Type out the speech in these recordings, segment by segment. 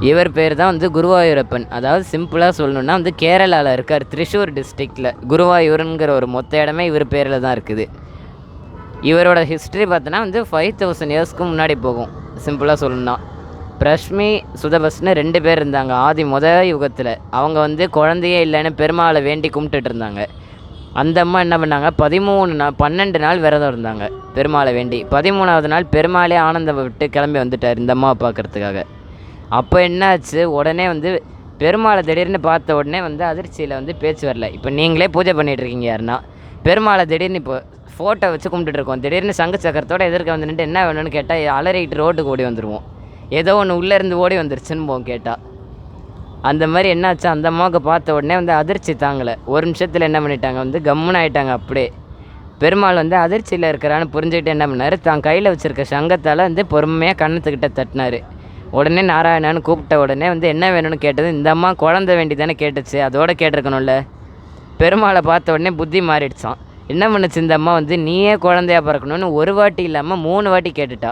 இவர் பேர் தான் வந்து குருவாயூரப்பன். அதாவது சிம்பிளாக சொல்லணுன்னா வந்து கேரளாவில் இருக்கார், திரிசூர் டிஸ்ட்ரிக்டில் குருவாயூருங்கிற ஒரு மொத்த இடமே இவர் பேரில் தான் இருக்குது. இவரோட ஹிஸ்ட்ரி பார்த்தோன்னா வந்து 5000 இயர்ஸ்க்கு முன்னாடி போகும். சிம்பிளாக சொல்லணுன்னா பிரஷ்மி சுதபஸ்னு 2 பேர் இருந்தாங்க ஆதி யுகத்தில். அவங்க வந்து குழந்தையே இல்லைன்னு பெருமாளை வேண்டி கும்பிட்டுட்டு இருந்தாங்க. அந்த அம்மா என்ன பண்ணாங்க, 12 நாள் விரதம் இருந்தாங்க பெருமாளை வேண்டி. 13வது நாள் பெருமாளே ஆனந்தம் விட்டு கிளம்பி வந்துட்டார் இந்த அம்மாவை பார்க்குறதுக்காக. அப்போ என்னாச்சு, உடனே வந்து பெருமாளை திடீர்னு பார்த்த உடனே வந்து அதிர்ச்சியில் வந்து பேச்சு வரல. இப்போ நீங்களே பூஜை பண்ணிகிட்ருக்கீங்க யாருன்னா, பெருமாளை திடீர்னு இப்போ ஃபோட்டோ வச்சு கும்பிட்டுருக்கோம், திடீர்னு சங்கு சக்கரத்தோடு எதிர்க்க வந்து நின்று என்ன வேணும்னு கேட்டால் அலறிக்கிட்டு ரோட்டுக்கு ஓடி வந்துடுவோம். ஏதோ ஒன்று உள்ளேருந்து ஓடி வந்துருச்சுன்னு போவோம் கேட்டால். அந்த மாதிரி என்னாச்சு, அந்த அம்மாவுக்கு பார்த்த உடனே வந்து அதிர்ச்சி தாங்கலை. ஒரு நிமிஷத்தில் என்ன பண்ணிட்டாங்க, வந்து கம்முன்னு ஆகிட்டாங்க. அப்படியே பெருமாள் வந்து அதிர்ச்சியில் இருக்கிறான்னு புரிஞ்சுக்கிட்டு என்ன பண்ணார், தான் கையில் வச்சுருக்க சங்கத்தால் வந்து பொறுமையாக கண்ணத்துக்கிட்ட தட்டினார். உடனே நாராயணான்னு கூப்பிட்ட உடனே வந்து என்ன வேணும்னு கேட்டது. இந்த அம்மா குழந்தை வேண்டி தானே கேட்டுச்சு, அதோட கேட்டிருக்கணும்ல. பெருமாளை பார்த்த உடனே புத்தி மாறிடுச்சான். என்ன பண்ணுச்சு இந்த அம்மா, வந்து நீயே குழந்தையா பிறக்கணும்னு ஒரு வாட்டி இல்லாமல் 3 வாட்டி கேட்டுட்டா.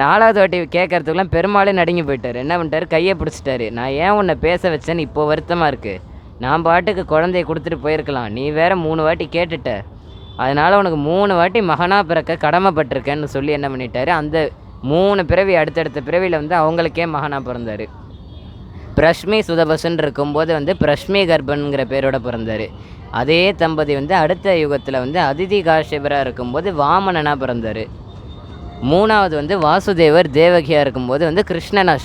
4வது வாட்டி கேட்கறதுக்குலாம் பெருமாளே நடுங்கி போயிட்டார். என்ன பண்ணிட்டார், கையை பிடிச்சிட்டாரு. நான் ஏன் உன்னை பேச வச்சேன்னு இப்போ வருத்தமாக இருக்குது. நான் பாட்டுக்கு குழந்தைய கொடுத்துட்டு போயிருக்கலாம், நீ வேறு 3 வாட்டி கேட்டுட்ட. அதனால் உனக்கு 3 வாட்டி மகனாக பிறக்க கடமைப்பட்டிருக்கேன்னு சொல்லி என்ன பண்ணிட்டாரு, அந்த 3 பிறவி அடுத்தடுத்த பிறவியில் வந்து அவங்களுக்கே மகனாக பிறந்தார். பிரஷ்மி சுதபசன் இருக்கும்போது வந்து பிரஷ்மி கர்ப்பன்கிற பேரோட பிறந்தார். அதே தம்பதி வந்து அடுத்த யுகத்தில் வந்து அதிதி காஷ்யபராக இருக்கும்போது வாமனனாக பிறந்தார். 3வது வந்து வாசுதேவர் தேவகியாக இருக்கும்போது வந்து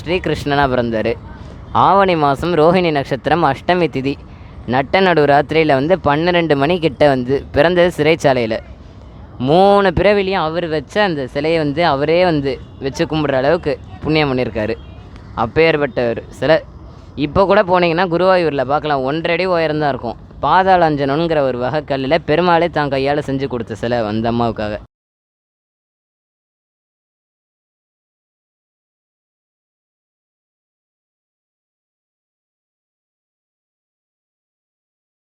ஸ்ரீ கிருஷ்ணனாக பிறந்தார். ஆவணி மாதம் ரோஹிணி நட்சத்திரம் அஷ்டமி திதி நட்ட நடு ராத்திரியில் வந்து 12 மணிக்கிட்ட வந்து பிறந்தது சிறைச்சாலையில். 3 பிறவிலையும் அவர் வச்ச அந்த சிலையை வந்து அவரே வந்து வச்சு கும்பிட்ற அளவுக்கு புண்ணியம் பண்ணியிருக்காரு. அப்பேற்பட்டவர் சிலை இப்போ கூட போனீங்கன்னா குருவாயூரில் பார்க்கலாம், 1.5 அடி உயரம்தான் இருக்கும். பாதாளஞ்சனங்கிற ஒரு வகை கல்லில் பெருமாளே தான் கையால் செஞ்சு கொடுத்த சிலை அந்த அம்மாவுக்காக.